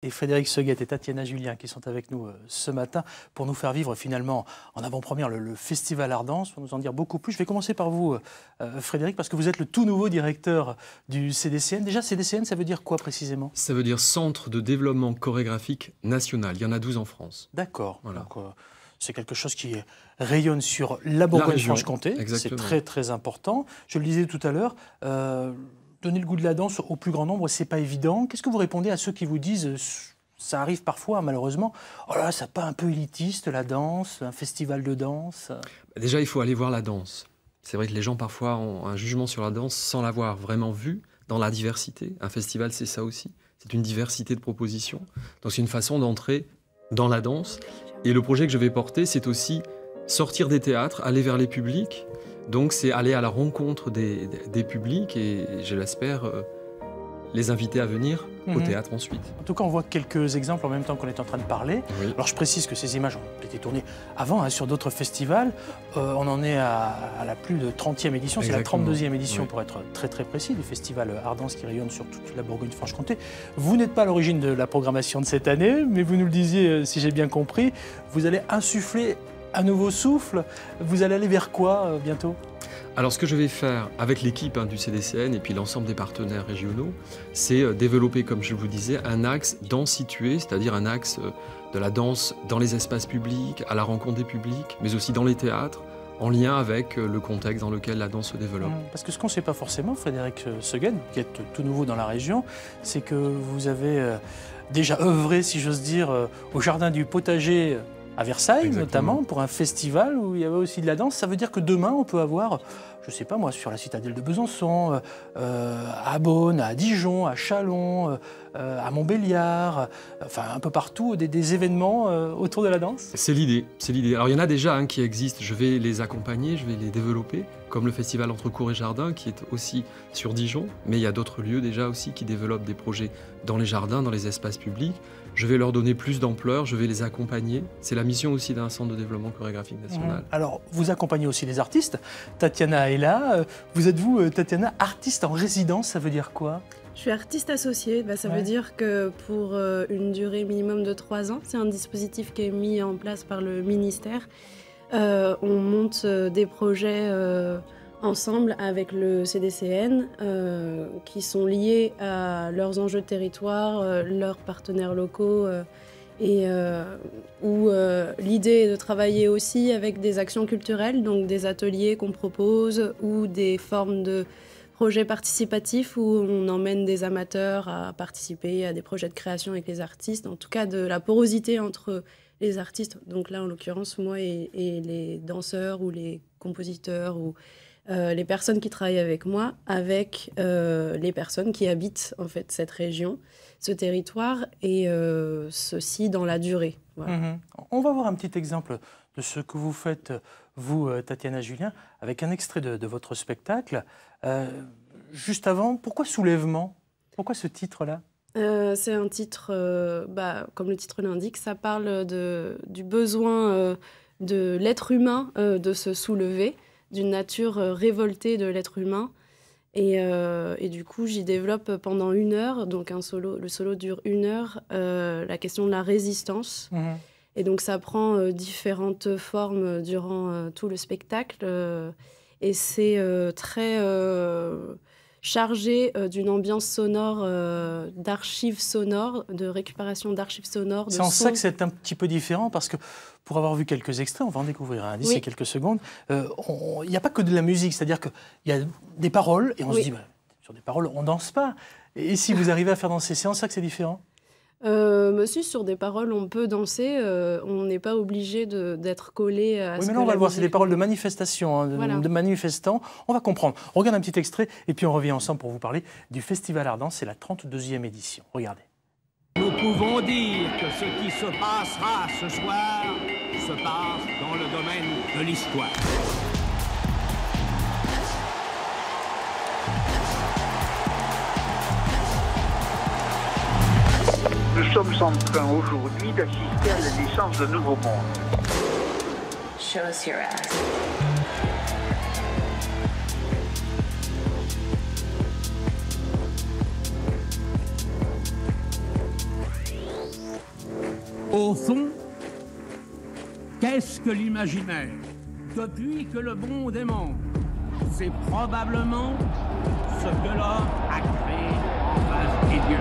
Et Frédéric Seguette et Tatiana Julien qui sont avec nous ce matin pour nous faire vivre finalement en avant-première le Festival Art Danse, pour nous en dire beaucoup plus. Je vais commencer par vous, Frédéric, parce que vous êtes le tout nouveau directeur du CDCN. Déjà, CDCN, ça veut dire quoi précisément? Ça veut dire Centre de développement chorégraphique national. Il y en a 12 en France. D'accord. Voilà. C'est quelque chose qui rayonne sur la Bourgogne-Franche-Comté. C'est très très important. Je le disais tout à l'heure. Donner le goût de la danse au plus grand nombre, c'est pas évident. Qu'est-ce que vous répondez à ceux qui vous disent, ça arrive parfois malheureusement, oh là, c'est pas un peu élitiste la danse, un festival de danse? Déjà, il faut aller voir la danse. C'est vrai que les gens parfois ont un jugement sur la danse sans l'avoir vraiment vue dans la diversité. Un festival, c'est ça aussi. C'est une diversité de propositions. Donc c'est une façon d'entrer dans la danse. Et le projet que je vais porter, c'est aussi sortir des théâtres, aller vers les publics. Donc c'est aller à la rencontre des publics et, je l'espère, les inviter à venir au théâtre ensuite. En tout cas, on voit quelques exemples en même temps qu'on est en train de parler. Oui. Alors je précise que ces images ont été tournées avant sur d'autres festivals. On en est à la plus de 30e édition, c'est la 32e édition pour être très très précis, du festival Art Danse qui rayonne sur toute la Bourgogne-Franche-Comté. Vous n'êtes pas à l'origine de la programmation de cette année, mais vous nous le disiez, si j'ai bien compris, vous allez insuffler un nouveau souffle. Vous allez aller vers quoi bientôt? Alors ce que je vais faire avec l'équipe du CDCN et puis l'ensemble des partenaires régionaux, c'est développer, comme je vous disais, un axe danse situé, c'est-à-dire un axe de la danse dans les espaces publics, à la rencontre des publics, mais aussi dans les théâtres, en lien avec le contexte dans lequel la danse se développe. Parce que ce qu'on ne sait pas forcément, Frédéric Seguette, qui est tout nouveau dans la région, c'est que vous avez déjà œuvré, si j'ose dire, au Jardin du Potager à Versailles, notamment, pour un festival où il y avait aussi de la danse. Ça veut dire que demain, on peut avoir, je ne sais pas moi, sur la citadelle de Besançon, à Beaune, à Dijon, à Châlons, à Montbéliard, enfin un peu partout, des événements autour de la danse. C'est l'idée, c'est l'idée. Alors il y en a déjà qui existent, je vais les accompagner, je vais les développer, comme le festival Entre Cours et Jardins, qui est aussi sur Dijon, mais il y a d'autres lieux déjà aussi qui développent des projets dans les jardins, dans les espaces publics. Je vais leur donner plus d'ampleur, je vais les accompagner. C'est la mission aussi d'un centre de développement chorégraphique national. Alors, vous accompagnez aussi les artistes. Tatiana est là. Vous êtes, vous, Tatiana, artiste en résidence, ça veut dire quoi? Je suis artiste associée. Ça veut dire que pour une durée minimum de 3 ans, c'est un dispositif qui est mis en place par le ministère. On monte des projets ensemble avec le CDCN qui sont liés à leurs enjeux de territoire, leurs partenaires locaux où l'idée est de travailler aussi avec des actions culturelles, donc des ateliers qu'on propose ou des formes de projets participatifs où on emmène des amateurs à participer à des projets de création avec les artistes, en tout cas de la porosité entre les artistes, donc là en l'occurrence moi et les danseurs ou les compositeurs ou les personnes qui travaillent avec moi, avec les personnes qui habitent en fait cette région, ce territoire, et ceci dans la durée. Voilà. On va voir un petit exemple de ce que vous faites, vous, Tatiana Julien, avec un extrait de votre spectacle. Juste avant, pourquoi Soulèvement? Pourquoi ce titre-là? C'est un titre, comme le titre l'indique, ça parle du besoin de l'être humain de se soulever, d'une nature révoltée de l'être humain. Et du coup, j'y développe pendant 1 heure, donc le solo dure 1 heure, la question de la résistance. Et donc ça prend différentes formes durant tout le spectacle. Et c'est très chargé d'une ambiance sonore, d'archives sonores, de récupération d'archives sonores. C'est en ça que c'est un petit peu différent, parce que pour avoir vu quelques extraits, on va en découvrir un d'ici quelques secondes, il n'y a pas que de la musique, c'est-à-dire qu'il y a des paroles, et on se dit, sur des paroles, on ne danse pas. Et si vous arrivez à faire danser, c'est en ça que c'est différent? Si, sur des paroles, on peut danser, on n'est pas obligé d'être collé à ce que mais là, on va le voir, c'est des paroles de manifestation, de manifestants. On va comprendre. On regarde un petit extrait et puis on revient ensemble pour vous parler du Festival Art Danse. C'est la 32e édition. Regardez. Nous pouvons dire que ce qui se passera ce soir se passe dans le domaine de l'histoire. Nous sommes en train aujourd'hui d'assister à la naissance d'un nouveau monde. Show us your ass. Au fond, qu'est-ce que l'imaginaire? Depuis que le monde est monde, c'est probablement ce que l'homme a créé en face des dieux.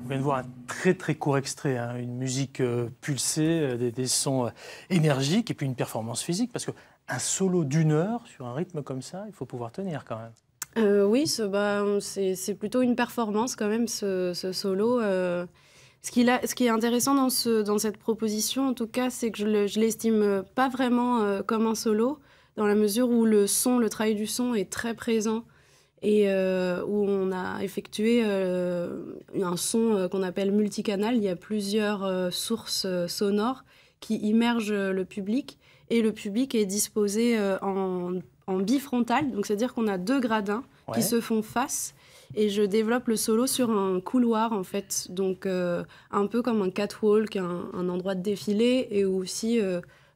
On vient de voir un très très court extrait, hein, une musique pulsée, des sons énergiques et puis une performance physique, parce qu'un solo d'1 heure sur un rythme comme ça, il faut pouvoir tenir quand même. Oui, c'est plutôt une performance quand même, ce solo. Ce qui est intéressant dans cette proposition, en tout cas, c'est que je l'estime pas vraiment comme un solo, dans la mesure où le travail du son est très présent et où on a effectué un son qu'on appelle multicanal. Il y a plusieurs sources sonores qui immergent le public, et le public est disposé en bifrontal, donc c'est-à-dire qu'on a 2 gradins qui se font face, et je développe le solo sur un couloir en fait, donc un peu comme un catwalk, un endroit de défilé, et aussi,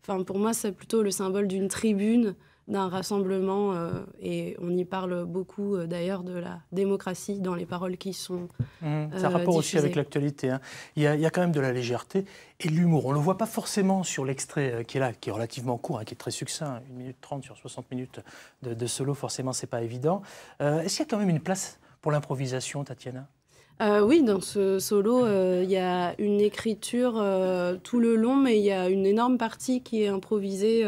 pour moi c'est plutôt le symbole d'une tribune, d'un rassemblement, et on y parle beaucoup d'ailleurs de la démocratie dans les paroles qui sont C'est un rapport aussi avec l'actualité, hein. Il y a quand même de la légèreté et de l'humour. On ne le voit pas forcément sur l'extrait qui est là, qui est relativement court, hein, qui est très succinct, 1 minute 30 sur 60 minutes de solo, forcément c'est pas évident. Est-ce qu'il y a quand même une place pour l'improvisation, Tatiana ? Oui, dans ce solo, il y a une écriture tout le long, mais il y a une énorme partie qui est improvisée,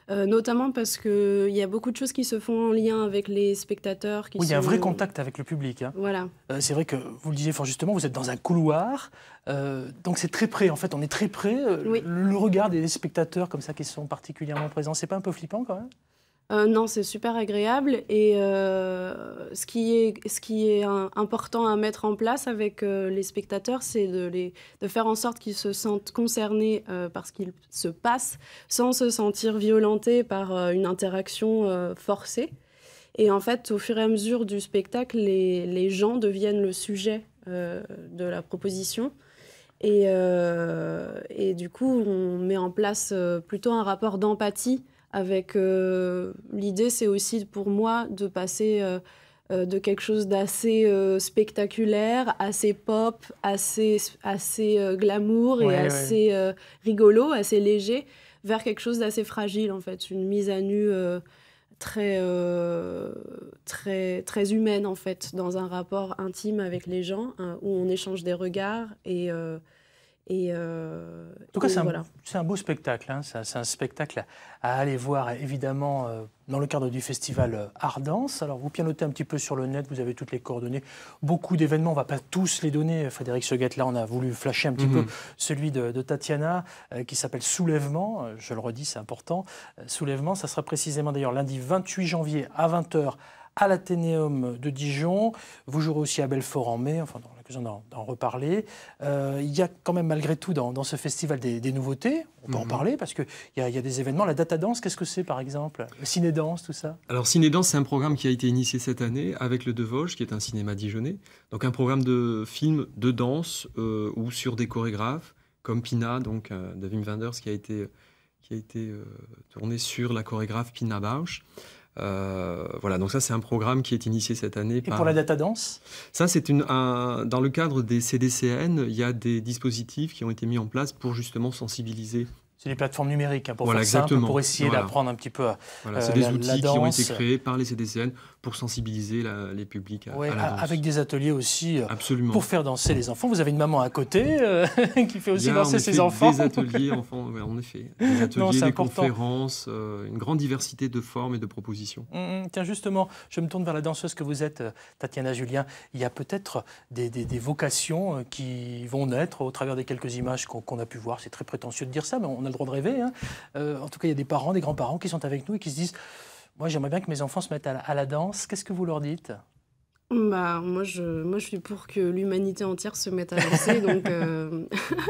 notamment parce qu'il y a beaucoup de choses qui se font en lien avec les spectateurs. Oui, il y a un vrai contact avec le public, hein. Voilà. C'est vrai que, vous le disiez fort justement, vous êtes dans un couloir, donc c'est très près, en fait, on est très près. Oui. Le regard des spectateurs comme ça qui sont particulièrement présents, c'est pas un peu flippant quand même ? Non, c'est super agréable, et ce qui est important à mettre en place avec les spectateurs, c'est de faire en sorte qu'ils se sentent concernés par ce qu'il se passe, sans se sentir violentés par une interaction forcée. Et en fait, au fur et à mesure du spectacle, les gens deviennent le sujet de la proposition. Et du coup, on met en place plutôt un rapport d'empathie avec l'idée, c'est aussi pour moi de passer de quelque chose d'assez spectaculaire, assez pop, assez glamour et assez rigolo, assez léger, vers quelque chose d'assez fragile en fait, une mise à nu très humaine en fait, dans un rapport intime avec les gens, où on échange des regards en tout cas, c'est un beau spectacle, hein. C'est un spectacle à aller voir, évidemment, dans le cadre du festival Ardence. Alors, vous pianotez un petit peu sur le net, vous avez toutes les coordonnées. Beaucoup d'événements, on ne va pas tous les donner. Frédéric Seguette, là, on a voulu flasher un petit peu celui de Tatiana, qui s'appelle Soulèvement. Je le redis, c'est important. Soulèvement, ça sera précisément d'ailleurs lundi 28 janvier à 20h à l'Athénéum de Dijon. Vous jouerez aussi à Belfort en mai, enfin, dans l'occasion d'en reparler. Il y a quand même malgré tout dans ce festival des nouveautés. On peut en parler parce qu'il y a des événements. La Data Danse, qu'est-ce que c'est par exemple ? Le Ciné-Danse, tout ça ? Alors Ciné-Danse, c'est un programme qui a été initié cette année avec le De Vosges, qui est un cinéma dijonnais. Donc un programme de films de danse ou sur des chorégraphes, comme Pina, donc de Wim Wenders, qui a été tourné sur la chorégraphe Pina Bausch. Voilà, donc ça c'est un programme qui est initié cette année. Et pour la Data Danse ? Ça c'est dans le cadre des CDCN, il y a des dispositifs qui ont été mis en place pour justement sensibiliser. C'est des plateformes numériques, hein, pour voilà, faire exactement. simple, pour essayer d'apprendre un petit peu c'est des outils qui ont été danse. créés par les CDCN pour sensibiliser les publics à la danse. Avec des ateliers aussi pour faire danser les enfants. Vous avez une maman à côté qui fait aussi danser ses enfants. Des ateliers enfants, en effet. Des ateliers, des conférences, une grande diversité de formes et de propositions. Tiens, justement, je me tourne vers la danseuse que vous êtes, Tatiana Julien. Il y a peut-être des vocations qui vont naître au travers des quelques images qu'on a pu voir. C'est très prétentieux de dire ça, mais on a le droit de rêver, hein. En tout cas, il y a des parents, des grands-parents qui sont avec nous et qui se disent Moi, j'aimerais bien que mes enfants se mettent à la danse. Qu'est-ce que vous leur dites? Bah, moi, je suis pour que l'humanité entière se mette à danser, donc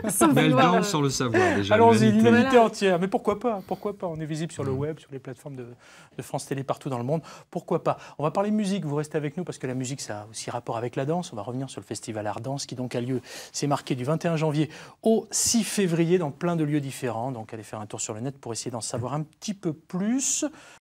sans Mais elle vouloir, danse sans le savoir déjà. Allons-y, l'humanité. l'humanité Voilà. entière. Mais pourquoi pas? Pourquoi pas? On est visible sur le web, sur les plateformes de France Télé partout dans le monde. Pourquoi pas? On va parler musique. Vous restez avec nous parce que la musique, ça a aussi rapport avec la danse. On va revenir sur le festival Art Danse qui donc a lieu. C'est marqué du 21 janvier au 6 février dans plein de lieux différents. Donc allez faire un tour sur le net pour essayer d'en savoir un petit peu plus.